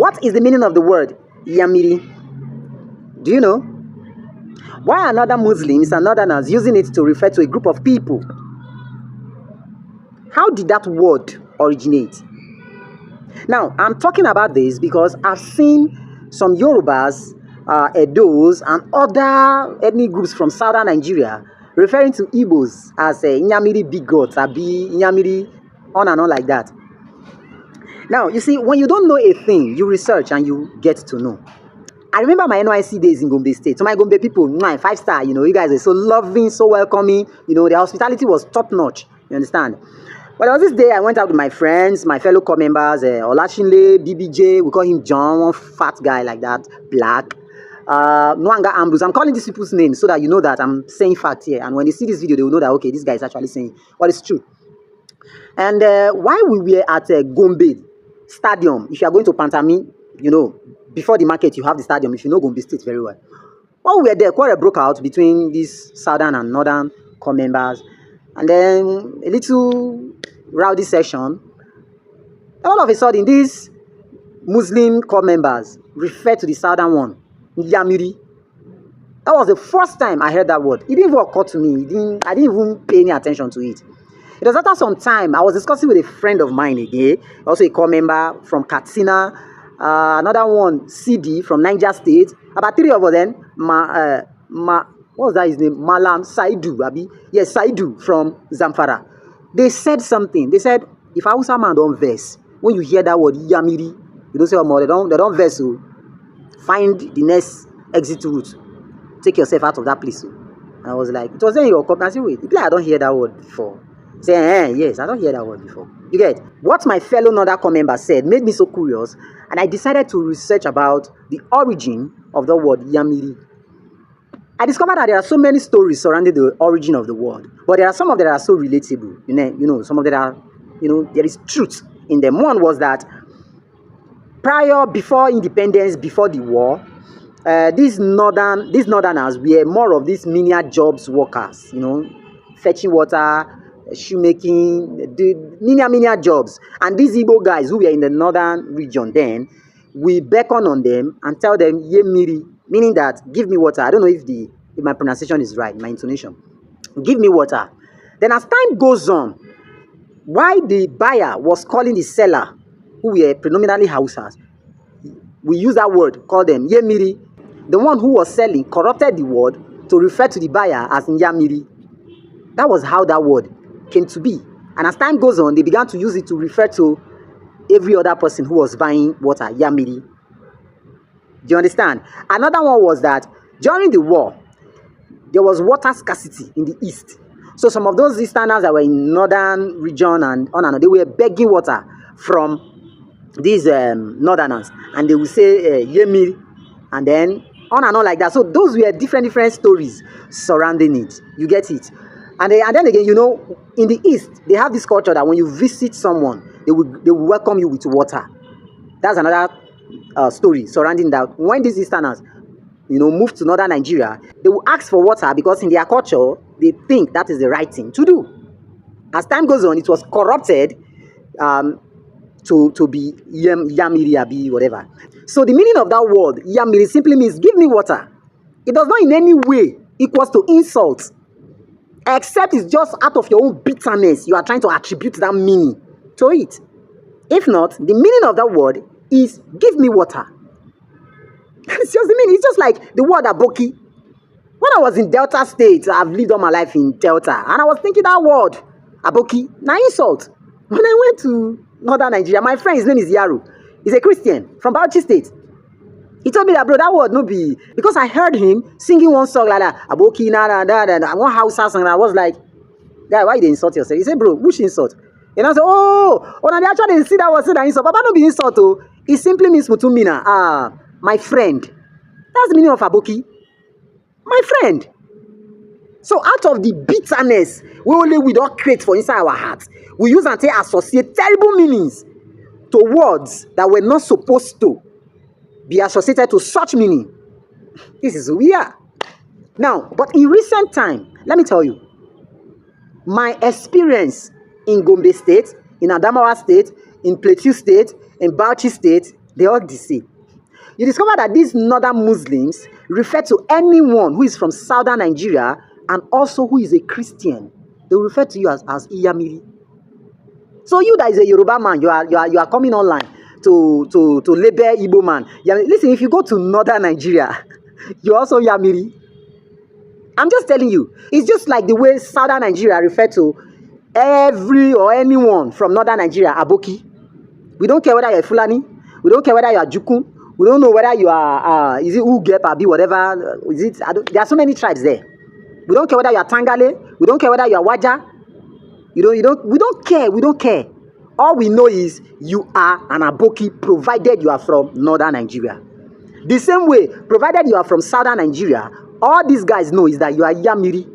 What is the meaning of the word Nyamuri? Do you know? Why are other Muslims and Northerners using it to refer to a group of people? How did that word originate? Now, I'm talking about this because I've seen some Yorubas, Edos, and other ethnic groups from southern Nigeria referring to Igbos as Nyamuri big gods, Abi, Nyamuri, on and on like that. Now, you see, when you don't know a thing, you research and you get to know. I remember my NYC days in Gombe State. So my Gombe people, 5-star, you guys are so loving, so welcoming. The hospitality was top notch. You understand? But there was this day I went out with my friends, my fellow corps members, Olashinle, BBJ, we call him John, one fat guy like that, black. Nwanga Ambrose. I'm calling these people's names so that you know that I'm saying fact here. And when they see this video, they will know that, okay, this guy is actually saying what is true. And while we were at Gombe Stadium, if you are going to Pantami, before the market, you have the stadium, if you know Gombe State very well. While we were there, quarrel broke out between these southern and northern corps members. And then a little rowdy session. All of a sudden, these Muslim corps members refer to the southern one, Nyamuri. That was the first time I heard that word. It didn't even occur to me. I didn't even pay any attention to it. It was after some time, I was discussing with a friend of mine again, also a corps member from Katsina, another one, CD from Niger State. About 3 of us then, what was that his name? Malam Saidu, Abi? Yes, Saidu from Zamfara. They said something. They said, if Hausa man don't verse, when you hear that word, Nyamuri, you don't say, oh, they don't verse, so find the next exit route. Take yourself out of that place. So. And I was like, it was in your company. I said, wait, I don't hear that word before. Say, yes, I don't hear that word before. You get what my fellow Northern corps member said made me so curious, and I decided to research about the origin of the word Nyamuri. I discovered that there are so many stories surrounding the origin of the word, but there are some of them that are so relatable. Some of them are, there is truth in them. One was that before independence, before the war, these Northerners were more of these menial jobs workers, fetching water, shoemaking, the menial jobs. And these Igbo guys who were in the northern region then, we beckon on them and tell them, Nyamuri, meaning that, give me water. I don't know if my pronunciation is right, my intonation. Give me water. Then as time goes on, while the buyer was calling the seller, who were predominantly Hausas, we use that word, call them Nyamuri. The one who was selling corrupted the word to refer to the buyer as Nyamuri. That was how that word came to be. And as time goes on, they began to use it to refer to every other person who was buying water, Nyamuri. Do you understand? Another one was that during the war, there was water scarcity in the east. So some of those Easterners that were in northern region and on and on, they were begging water from these Northerners. And they would say, Nyamuri, and then on and on like that. So those were different stories surrounding it. You get it? And then again, in the East, they have this culture that when you visit someone, they will welcome you with water. That's another story surrounding that. When these Easterners, move to northern Nigeria, they will ask for water because in their culture, they think that is the right thing to do. As time goes on, it was corrupted to be Nyamuri, Abi, whatever. So the meaning of that word, Nyamuri, simply means give me water. It does not in any way equals to insult. Except it's just out of your own bitterness, you are trying to attribute that meaning to it. If not, the meaning of that word is give me water. It's just the meaning. It's just like the word aboki. When I was in Delta State, I've lived all my life in Delta, and I was thinking that word aboki, now insult. When I went to northern Nigeria, my friend, his name is Yaru. He's a Christian from Bauchi State. He told me that, bro, that word no be, because I heard him singing one song like that, Aboki, and one house song, and I was like, guy, why you insult yourself? He said, bro, which insult? And I said, now they actually see that word, say that insult, but no be insult, oh. It simply means mutumina, my friend. That's the meaning of Aboki. My friend. So out of the bitterness, we don't create for inside our hearts, we use and associate terrible meanings to words that were not supposed to be associated to such meaning. This is who we are. Now, but in recent time, let me tell you, my experience in Gombe State, in Adamawa State, in Plateau State, in Bauchi State, They all the same. You discover that these northern Muslims refer to anyone who is from southern Nigeria and also who is a Christian. They will refer to you as Iyamiri. So you that is a Yoruba man, you are coming online to label Igbo man. Yeah, listen, if you go to northern Nigeria, you're also Yamiri. I'm just telling you, it's just like the way southern Nigeria refer to every or anyone from northern Nigeria, Aboki. We don't care whether you're Fulani, we don't care whether you are Jukun, we don't know whether you are, is it Ugep, Abi, whatever, is it, there are so many tribes there. We don't care whether you are Tangale, we don't care whether you are Waja, we don't care. All we know is you are an Aboki, provided you are from northern Nigeria. The same way, provided you are from southern Nigeria, all these guys know is that you are Yamiri.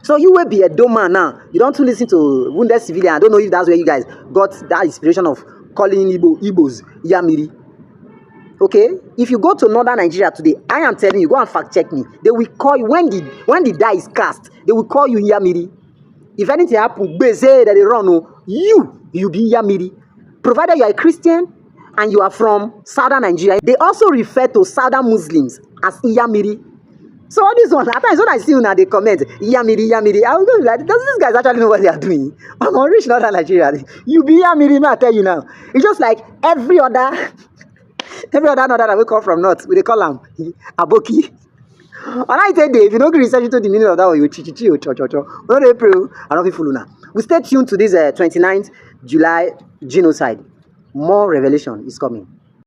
So you will be a Doma now. You don't listen to wounded civilian. I don't know if that's where you guys got that inspiration of calling Igbos Yamiri. Okay? If you go to northern Nigeria today, I am telling you, go and fact check me. They will call you, when the die is cast, they will call you Yamiri. If anything happens, they say that they run, you be Yamiri. Provided you are a Christian and you are from southern Nigeria, they also refer to southern Muslims as Yamiri. So all this one, at times when I see you now, they comment, Yamiri, Yamiri. I was going to be like, does these guys actually know what they are doing? I'm on rich northern Nigeria. You be Yamiri, I tell you now. It's just like every other northern that we come from north, we call them Aboki. And I tell you, if you don't research into the meaning of that one, you chichichi or cho. Not April, I don't feel now. We stay tuned to this 29th July genocide. More revelation is coming.